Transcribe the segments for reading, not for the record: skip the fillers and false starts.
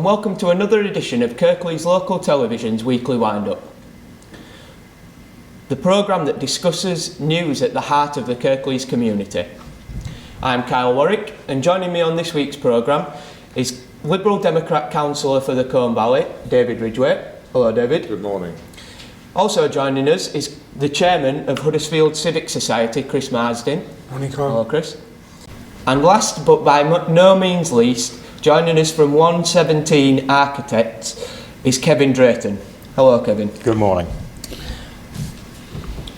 and welcome to another edition of Kirklees Local Television's Weekly Wind-Up, the programme that discusses news at the heart of the Kirklees community. I'm Kyle Warwick, and joining me on this week's programme is Liberal Democrat Councillor for the Colne Valley, David Ridgway. Hello, David. Good morning. Also joining us is the Chairman of Huddersfield Civic Society, Chris Marsden. Morning, Kyle. Hello, Chris. And last but by no means least, joining us from 117 Architects is Kevin Drayton. Hello, Kevin. Good morning.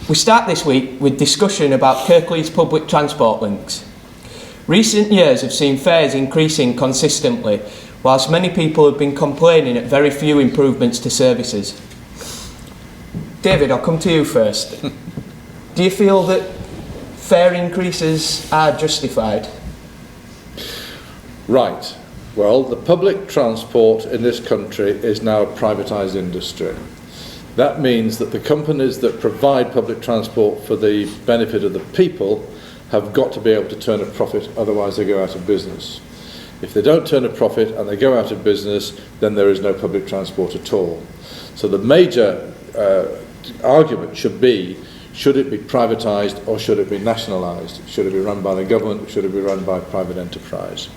We start this week with discussion about Kirklees public transport links. Recent years have seen fares increasing consistently, whilst many people have been complaining at very few improvements to services. David, I'll come to you first. Do you feel that fare increases are justified? Right. Well, the public transport in this country is now a privatised industry. That means that the companies that provide public transport for the benefit of the people have got to be able to turn a profit, otherwise they go out of business. If they don't turn a profit and they go out of business, then there is no public transport at all. So the major argument should be, should it be privatised or should it be nationalised? Should it be run by the government or should it be run by private enterprise?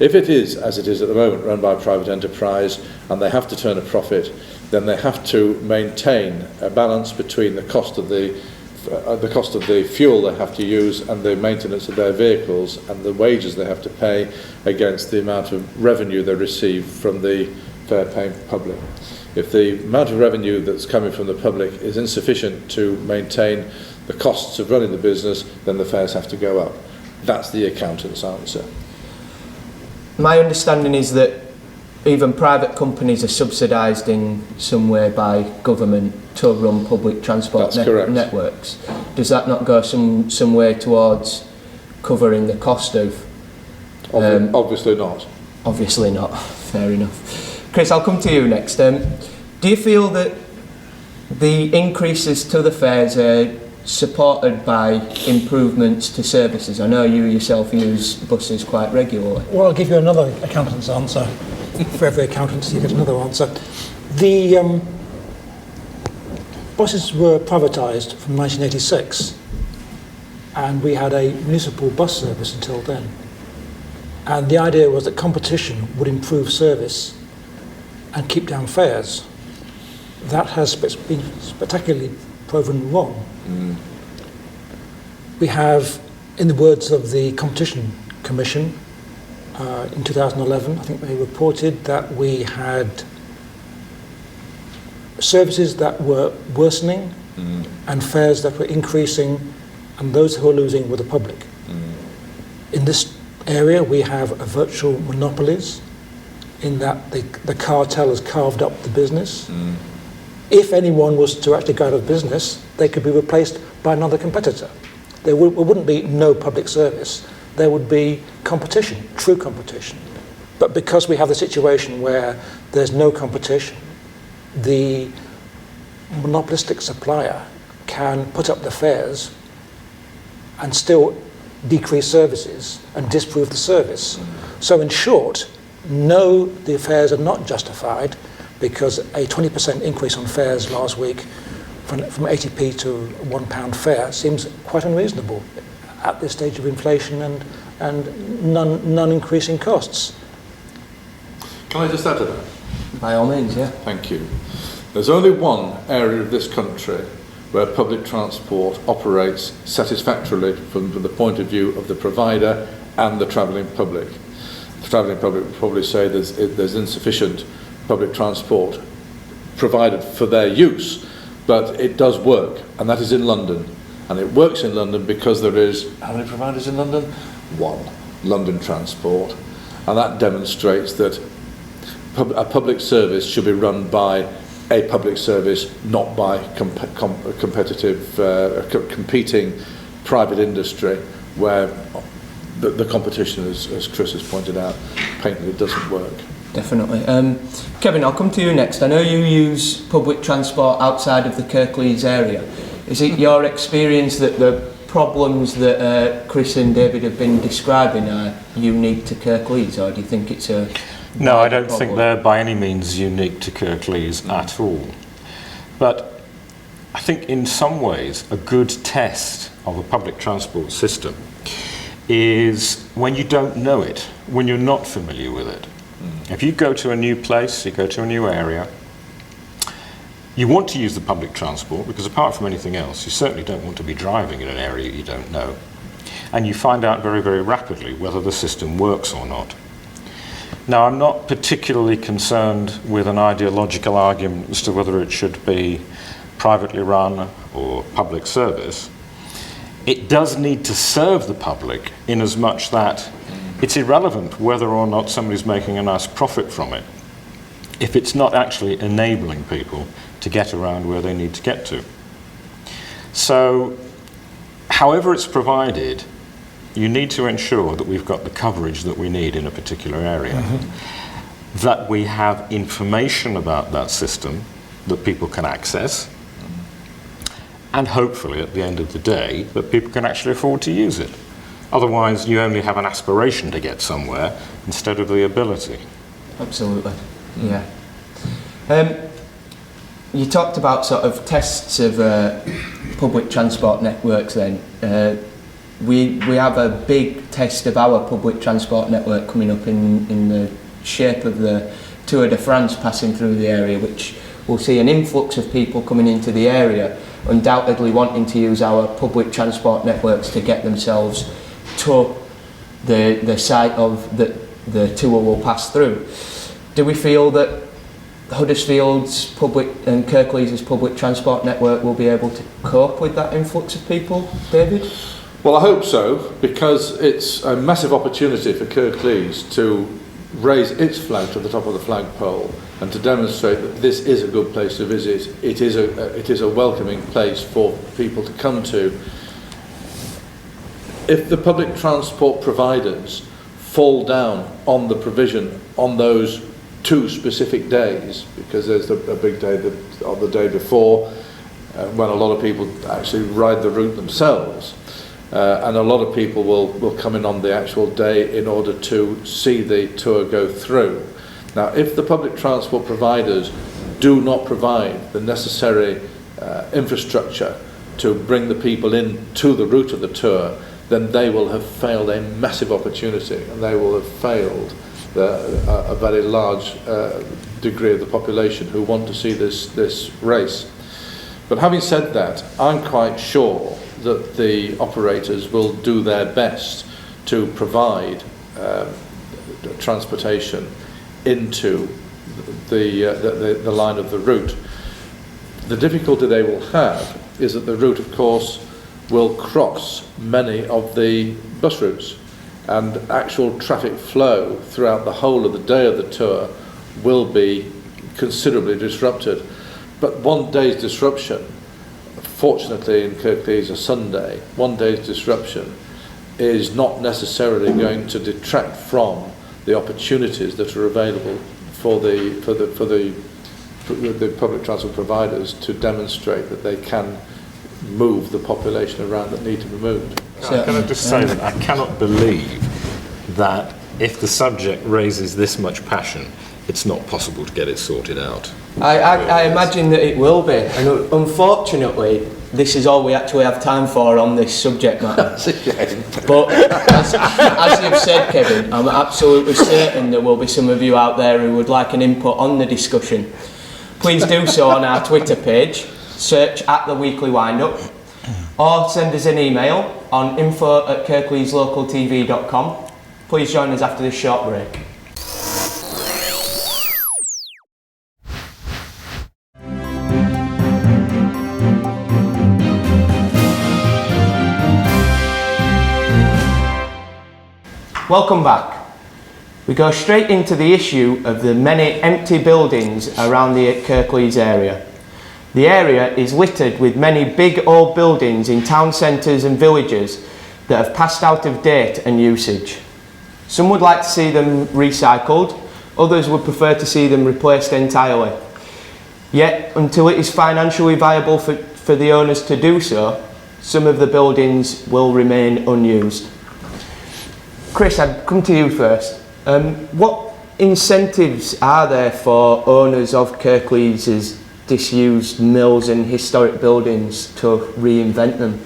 If it is, as it is at the moment, run by private enterprise and they have to turn a profit, then they have to maintain a balance between the cost of the fuel they have to use and the maintenance of their vehicles and the wages they have to pay against the amount of revenue they receive from the fare-paying public. If the amount of revenue that's coming from the public is insufficient to maintain the costs of running the business, then the fares have to go up. That's the accountant's answer. My understanding is that even private companies are subsidised in some way by government to run public transport networks. Does that not go some way towards covering the cost of... Obviously not. Obviously not. Fair enough. Chris, I'll come to you next. Do you feel that the increases to the fares are supported by improvements to services? I know you yourself use buses quite regularly. Well, I'll give you another accountant's answer. For every accountant, you get another answer. The buses were privatised from 1986, and we had a municipal bus service until then. And the idea was that competition would improve service and keep down fares. That has been spectacularly proven wrong. We have, in the words of the Competition Commission, in 2011, I think they reported that we had services that were worsening and fares that were increasing, and those who were losing were the public. In this area, we have virtual monopolies in that the cartel has carved up the business. If anyone was to actually go out of business, they could be replaced by another competitor. There wouldn't be no public service. There would be competition, true competition. But because we have the situation where there's no competition, the monopolistic supplier can put up the fares and still decrease services and disprove the service. So in short, no, the fares are not justified, because a 20% increase on fares last week from 80p to £1 fare seems quite unreasonable at this stage of inflation and non-increasing costs. Can I just add to that? By all means, yeah. Thank you. There's only one area of this country where public transport operates satisfactorily from the point of view of the provider and the travelling public. The travelling public would probably say there's insufficient public transport provided for their use, but it does work, and that is in London. And it works in London because there is, how many providers in London? One, London Transport. And that demonstrates that a public service should be run by a public service, not by competing private industry, where the competition, as Chris has pointed out, painfully doesn't work. Definitely. Kevin, I'll come to you next. I know you use public transport outside of the Kirklees area. Is it your experience that the problems that Chris and David have been describing are unique to Kirklees, or do you think it's a No, I don't think they're by any means unique to Kirklees at all. But I think in some ways a good test of a public transport system is when you don't know it, when you're not familiar with it. If you go to a new place, you go to a new area, you want to use the public transport because apart from anything else, you certainly don't want to be driving in an area you don't know. And you find out very, very rapidly whether the system works or not. Now, I'm not particularly concerned with an ideological argument as to whether it should be privately run or public service. It does need to serve the public in as much that it's irrelevant whether or not somebody's making a nice profit from it if it's not actually enabling people to get around where they need to get to. So, however it's provided, you need to ensure that we've got the coverage that we need in a particular area, that we have information about that system that people can access, and hopefully at the end of the day that people can actually afford to use it. Otherwise you only have an aspiration to get somewhere instead of the ability. Absolutely, yeah. You talked about sort of tests of public transport networks then. We have a big test of our public transport network coming up in the shape of the Tour de France passing through the area, which will see an influx of people coming into the area, undoubtedly wanting to use our public transport networks to get themselves to the site of the tour will pass through. Do we feel that Huddersfield's public and Kirklees' public transport network will be able to cope with that influx of people, David? Well, I hope so, because it's a massive opportunity for Kirklees to raise its flag to the top of the flagpole and to demonstrate that this is a good place to visit. It is a welcoming place for people to come to. If the public transport providers fall down on the provision on those 2 specific days, because there's a big day on the day before when a lot of people actually ride the route themselves, and a lot of people will come in on the actual day in order to see the tour go through. Now, if the public transport providers do not provide the necessary infrastructure to bring the people in to the route of the tour, then they will have failed a massive opportunity, and they will have failed a very large degree of the population who want to see this race. But having said that, I'm quite sure that the operators will do their best to provide transportation into the line of the route. The difficulty they will have is that the route, of course, will cross many of the bus routes, and actual traffic flow throughout the whole of the day of the tour will be considerably disrupted. But one day's disruption, fortunately in Kirklees a Sunday, one day's disruption is not necessarily going to detract from the opportunities that are available for the public transport providers to demonstrate that they can move the population around that need to be moved. Can I just say that I cannot believe that if the subject raises this much passion, it's not possible to get it sorted out. I imagine that it will be, and unfortunately this is all we actually have time for on this subject matter. But as you've said, Kevin, I'm absolutely certain there will be some of you out there who would like an input on the discussion. Please do so on our Twitter page, search @The Weekly Wind-Up, or send us an email on info@kirkleeslocaltv.com. Please join us after this short break. Welcome back. We go straight into the issue of the many empty buildings around the Kirklees area. The area is littered with many big old buildings in town centres and villages that have passed out of date and usage. Some would like to see them recycled, others would prefer to see them replaced entirely. Yet, until it is financially viable for the owners to do so, some of the buildings will remain unused. Chris, I'd come to you first. What incentives are there for owners of Kirklees' disused mills and historic buildings to reinvent them?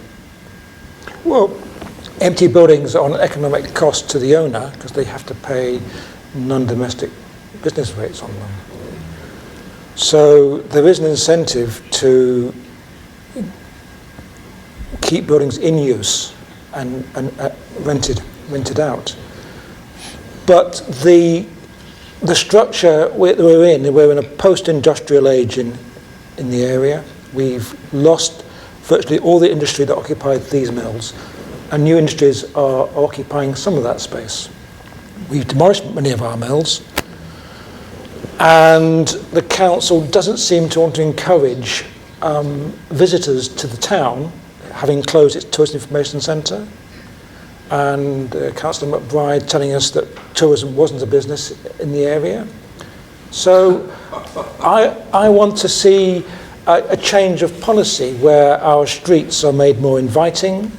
Well, empty buildings are an economic cost to the owner because they have to pay non-domestic business rates on them. So there is an incentive to keep buildings in use and rented out. But the structure we're in a post-industrial age in the area. We've lost virtually all the industry that occupied these mills, and new industries are occupying some of that space. We've demolished many of our mills, and the council doesn't seem to want to encourage visitors to the town, having closed its tourist information centre. And Councillor McBride telling us that tourism wasn't a business in the area. So I want to see a change of policy where our streets are made more inviting,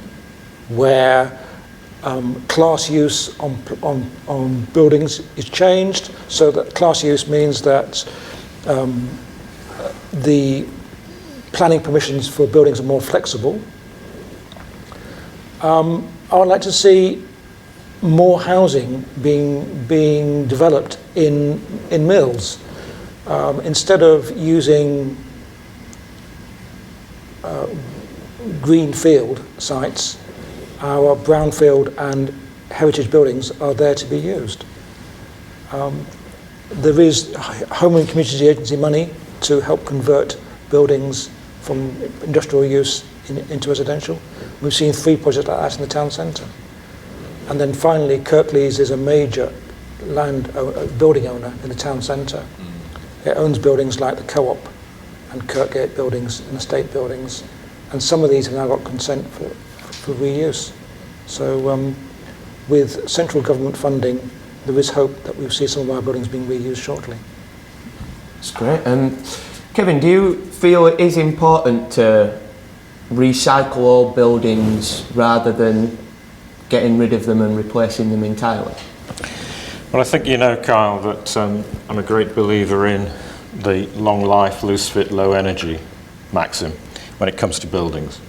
where class use on buildings is changed, so that class use means that the planning permissions for buildings are more flexible. I would like to see more housing being developed in mills. Instead of using greenfield sites, our brownfield and heritage buildings are there to be used. There is Home and Community Agency money to help convert buildings from industrial use into residential. We've seen 3 projects like that in the town centre. And then finally, Kirklees is a major building owner in the town centre. It owns buildings like the Co-op and Kirkgate buildings and estate buildings. And some of these have now got consent for reuse. So with central government funding, there is hope that we'll see some of our buildings being reused shortly. That's great. Kevin, do you feel it is important to recycle all buildings rather than getting rid of them and replacing them entirely? Well, I think you know, Kyle, that I'm a great believer in the long life, loose fit, low energy maxim when it comes to buildings.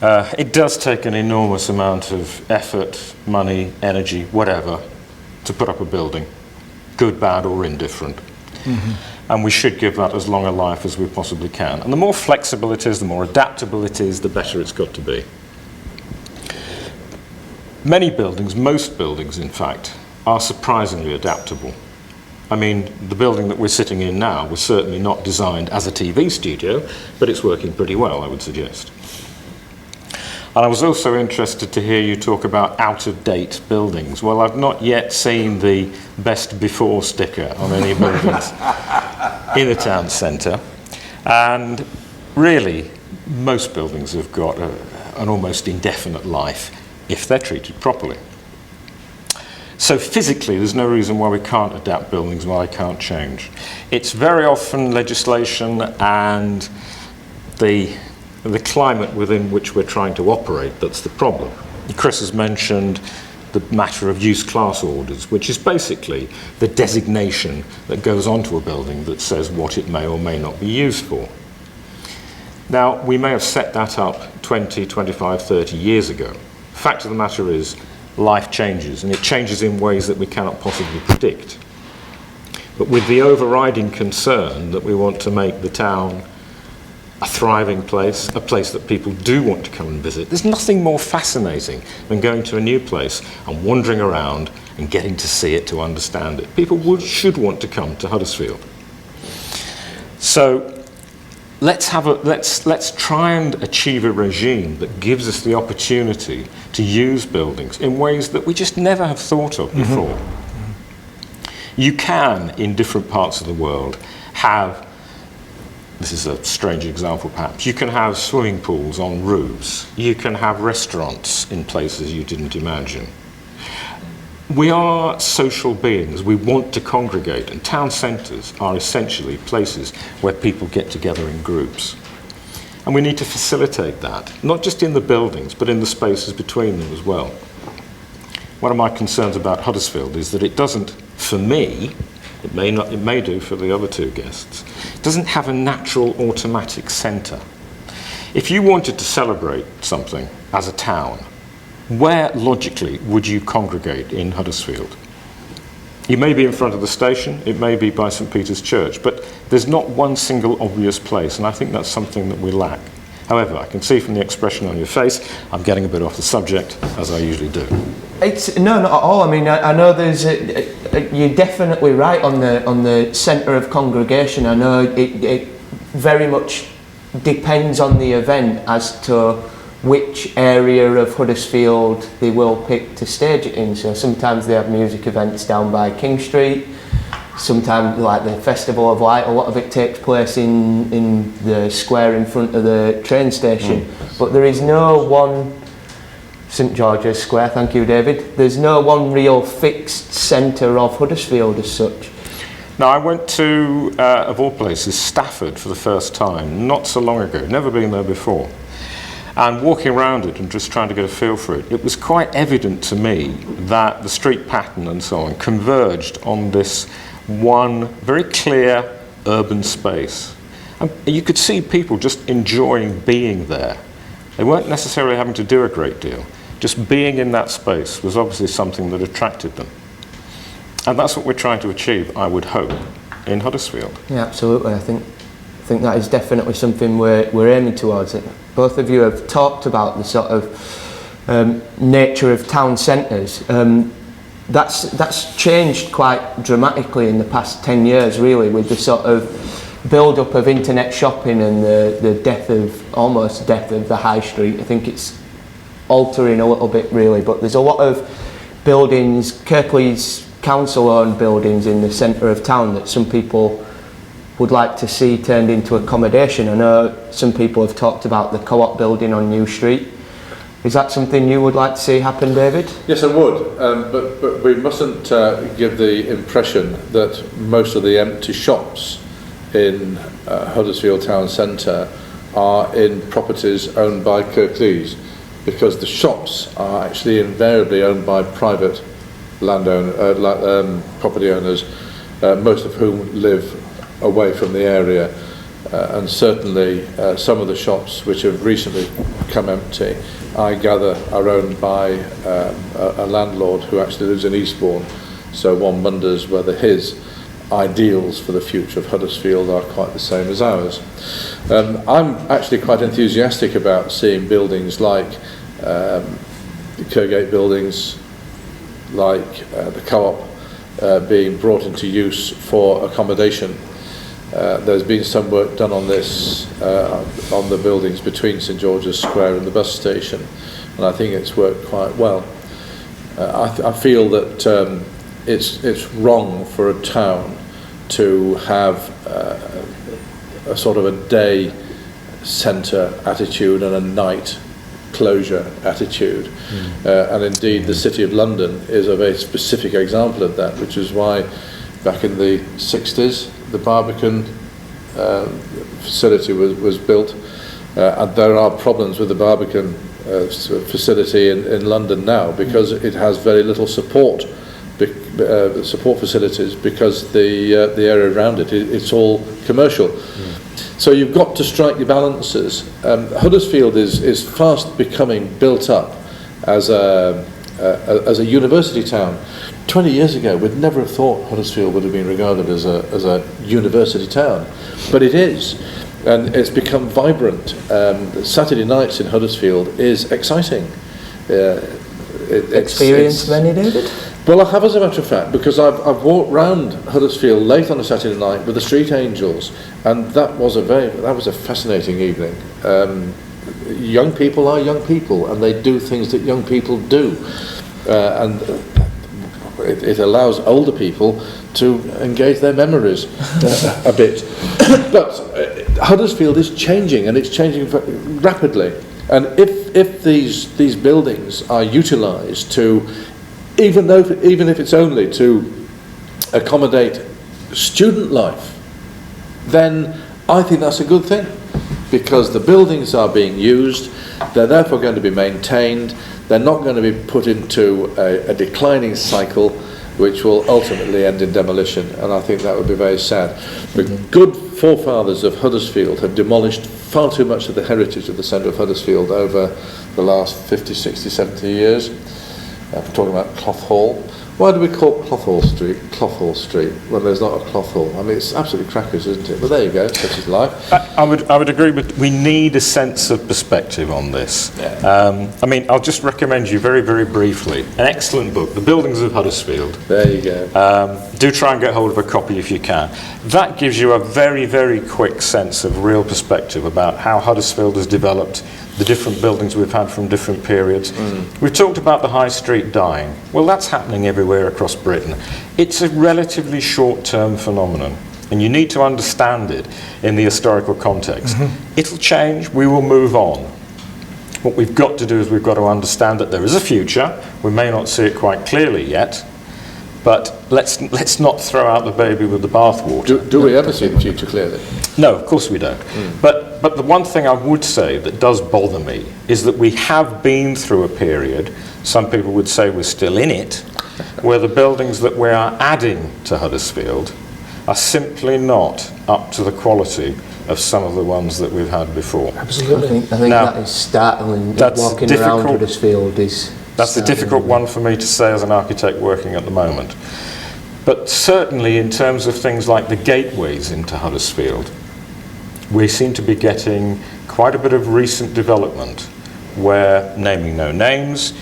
It does take an enormous amount of effort, money, energy, whatever, to put up a building, good, bad or indifferent. Mm-hmm. And we should give that as long a life as we possibly can. And the more flexible it is, the more adaptable it is, the better it's got to be. Many buildings, most buildings in fact, are surprisingly adaptable. I mean, the building that we're sitting in now was certainly not designed as a TV studio, but it's working pretty well, I would suggest. And I was also interested to hear you talk about out-of-date buildings. Well, I've not yet seen the best before sticker on any buildings in the town centre. And really, most buildings have got an almost indefinite life if they're treated properly. So physically, there's no reason why we can't adapt buildings, why they can't change. It's very often legislation and the climate within which we're trying to operate that's the problem. Chris has mentioned the matter of use class orders, which is basically the designation that goes onto a building that says what it may or may not be used for. Now, we may have set that up 20, 25, 30 years ago. The fact of the matter is, life changes, and it changes in ways that we cannot possibly predict. But with the overriding concern that we want to make the town a thriving place, a place that people do want to come and visit. There's nothing more fascinating than going to a new place and wandering around and getting to see it, to understand it. People should want to come to Huddersfield. So let's try and achieve a regime that gives us the opportunity to use buildings in ways that we just never have thought of before. Mm-hmm. You can, in different parts of the world, have, this is a strange example perhaps, you can have swimming pools on roofs, you can have restaurants in places you didn't imagine. We are social beings, we want to congregate, and town centres are essentially places where people get together in groups. And we need to facilitate that, not just in the buildings, but in the spaces between them as well. One of my concerns about Huddersfield is that it doesn't for me, it may do for the other two guests, it doesn't have a natural automatic centre. If you wanted to celebrate something as a town, where logically would you congregate in Huddersfield? You may be in front of the station, it may be by St Peter's Church, but there's not one single obvious place, and I think that's something that we lack. However, I can see from the expression on your face, I'm getting a bit off the subject, as I usually do. No, not at all. I mean, I know you're definitely right on the centre of congregation. I know it very much depends on the event as to which area of Huddersfield they will pick to stage it in. So sometimes they have music events down by King Street. Sometimes, like the Festival of Light, a lot of it takes place in the square in front of the train station. But there is no one, St George's Square, thank you David, there's no one real fixed centre of Huddersfield as such. Now, I went to, of all places, Stafford for the first time, not so long ago, never been there before. And walking around it and just trying to get a feel for it, it was quite evident to me that the street pattern and so on converged on this one very clear urban space. And you could see people just enjoying being there. They weren't necessarily having to do a great deal. Just being in that space was obviously something that attracted them. And that's what we're trying to achieve, I would hope, in Huddersfield. Yeah, absolutely. I think that is definitely something we're aiming towards. It. Both of you have talked about the sort of nature of town centres. That's changed quite dramatically in the past 10 years, really, with the sort of build-up of internet shopping and the almost death of the high street. I think it's altering a little bit, really, but there's a lot of buildings, Kirklees council-owned buildings in the centre of town that some people would like to see turned into accommodation. I know some people have talked about the Co-op building on New Street. Is that something you would like to see happen, David? Yes, I would, but we mustn't give the impression that most of the empty shops in Huddersfield Town Centre are in properties owned by Kirklees, because the shops are actually invariably owned by private property owners, most of whom live away from the area, and certainly some of the shops which have recently come empty, I gather, are owned by a landlord who actually lives in Eastbourne, so one wonders whether his ideals for the future of Huddersfield are quite the same as ours. I'm actually quite enthusiastic about seeing buildings like the Kirkgate buildings, like the Co-op being brought into use for accommodation. There's been some work done on this, on the buildings between St George's Square and the bus station, and I think it's worked quite well. I feel that it's wrong for a town to have a sort of a day centre attitude and a night closure attitude. And indeed the City of London is a very specific example of that, which is why back in the 60s the Barbican facility was built, and there are problems with the Barbican facility in London now because it has very little support facilities, because the area around it's all commercial. So you've got to strike your balances. Huddersfield is fast becoming built up as a university town. 20 years ago, we'd never have thought Huddersfield would have been regarded as a university town, but it is, and it's become vibrant. Saturday nights in Huddersfield is exciting. Experienced many, David? Well, I have, as a matter of fact, because I've walked round Huddersfield late on a Saturday night with the Street Angels, and that was a fascinating evening. Young people are young people, and they do things that young people do, and it allows older people to engage their memories a bit. But Huddersfield is changing, and it's changing rapidly. And if these buildings are utilised to, even if it's only to accommodate student life, then I think that's a good thing, because the buildings are being used, they're therefore going to be maintained, they're not going to be put into a declining cycle, which will ultimately end in demolition, and I think that would be very sad. The good forefathers of Huddersfield have demolished far too much of the heritage of the centre of Huddersfield over the last 50, 60, 70 years. I'm talking about Cloth Hall. Why do we call Cloth Hall Street when there's not a Cloth Hall? I mean, it's absolutely crackers, isn't it? But there you go, such is life. I would agree, but we need a sense of perspective on this. Yeah. I mean, I'll just recommend you very, very briefly an excellent book, The Buildings of Huddersfield. There you go. Do try and get hold of a copy if you can. That gives you a very, very quick sense of real perspective about how Huddersfield has developed, the different buildings we've had from different periods. We've talked about the high street dying. Well, that's happening everywhere across Britain. It's a relatively short-term phenomenon, and you need to understand it in the historical context. It'll change, we will move on. What we've got to do is we've got to understand that there is a future. We may not see it quite clearly yet, but let's not throw out the baby with the bathwater. Do we ever see the future clearly? No, of course we don't. But the one thing I would say that does bother me is that we have been through a period, some people would say we're still in it, where the buildings that we are adding to Huddersfield are simply not up to the quality of some of the ones that we've had before. Absolutely. I think Now, that is startling. that's Walking difficult. around Huddersfield is... That's a difficult one for me to say as an architect working at the moment. But certainly in terms of things like the gateways into Huddersfield, we seem to be getting quite a bit of recent development where, naming no names,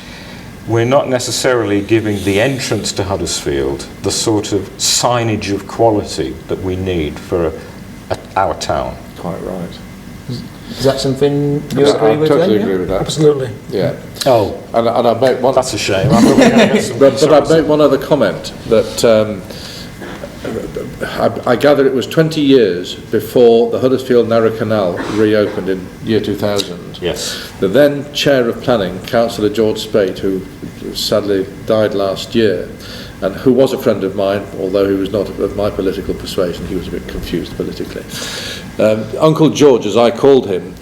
we're not necessarily giving the entrance to Huddersfield the sort of signage of quality that we need for our town. Quite right. Is that something you agree with? I totally then, agree with that. Absolutely. Yeah. Oh, And I make one. that's a shame. I thought we were going to get some But I'd make one other comment, that I gather it was 20 years before the Huddersfield Narrow Canal reopened in year 2000. Yes. The then Chair of Planning, Councillor George Spate, who sadly died last year, and who was a friend of mine, although he was not of my political persuasion, he was a bit confused politically. Uncle George, as I called him,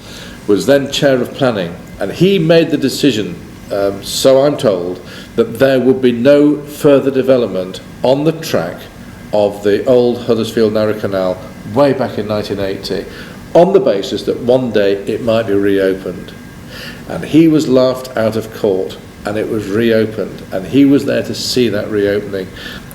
was then Chair of Planning, and he made the decision, so I'm told, that there would be no further development on the track of the old Huddersfield Narrow Canal way back in 1980, on the basis that one day it might be reopened. And he was laughed out of court, and it was reopened, and he was there to see that reopening.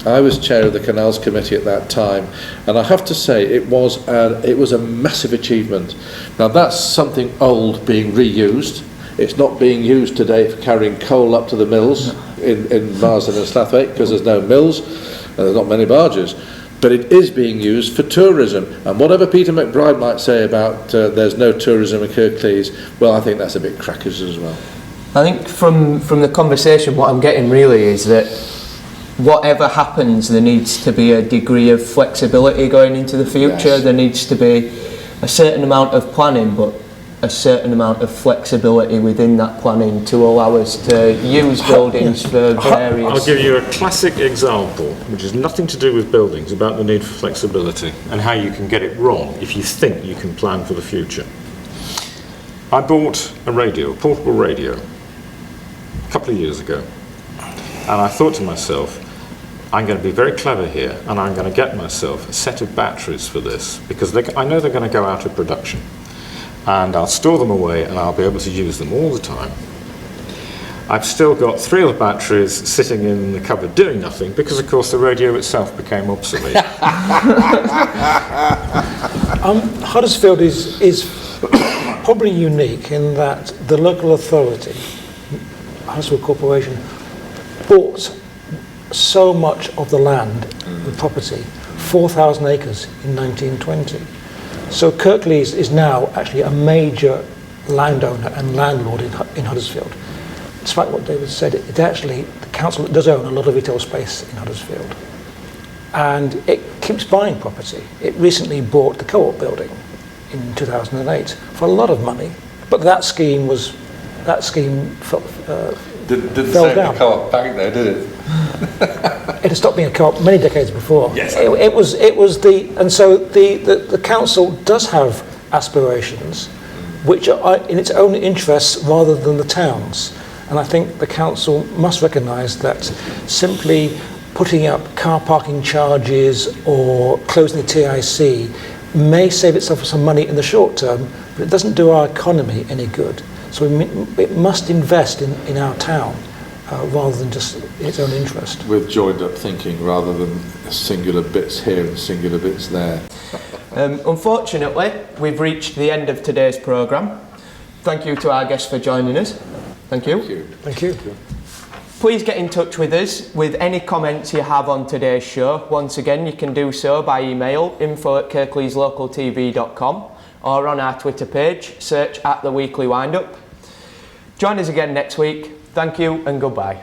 I was chair of the Canals Committee at that time, and I have to say it was a massive achievement. Now that's something old being reused. It's not being used today for carrying coal up to the mills in Marsden and Slathwaite, because there's no mills and there's not many barges. But it is being used for tourism. And whatever Peter McBride might say about there's no tourism in Kirklees, well, I think that's a bit crackers as well. I think from the conversation, what I'm getting really is that whatever happens, there needs to be a degree of flexibility going into the future. Yes. There needs to be a certain amount of planning, but a certain amount of flexibility within that planning to allow us to use buildings for various... I'll give you a classic example, which has nothing to do with buildings, about the need for flexibility and how you can get it wrong if you think you can plan for the future. I bought a radio, a portable radio, a couple of years ago, and I thought to myself, I'm going to be very clever here, and I'm going to get myself a set of batteries for this, because I know they're going to go out of production. And I'll store them away and I'll be able to use them all the time. I've still got 3 of the batteries sitting in the cupboard doing nothing because, of course, the radio itself became obsolete. Huddersfield is probably unique in that the local authority, Huddersfield Corporation, bought so much of the land, the property, 4,000 acres in 1920. So Kirklees is now actually a major landowner and landlord in Huddersfield. Despite what David said, it actually, the council does own a lot of retail space in Huddersfield. And it keeps buying property. It recently bought the Co-op building in 2008 for a lot of money, but that scheme Didn't fell save down. the Co-op bank there, did it? It had stopped being a co-op many decades before. Yes. And so the council does have aspirations which are in its own interests rather than the town's. And I think the council must recognise that simply putting up car parking charges or closing the TIC may save itself some money in the short term, but it doesn't do our economy any good. So it must invest in our town rather than just its own interest. With joined up thinking rather than singular bits here and singular bits there. Unfortunately, we've reached the end of today's programme. Thank you to our guests for joining us. Thank you. Thank you. Please get in touch with us with any comments you have on today's show. Once again, you can do so by email info@kirkleeslocaltv.com or on our Twitter page, search @The Weekly Wind-Up. Join us again next week. Thank you and goodbye.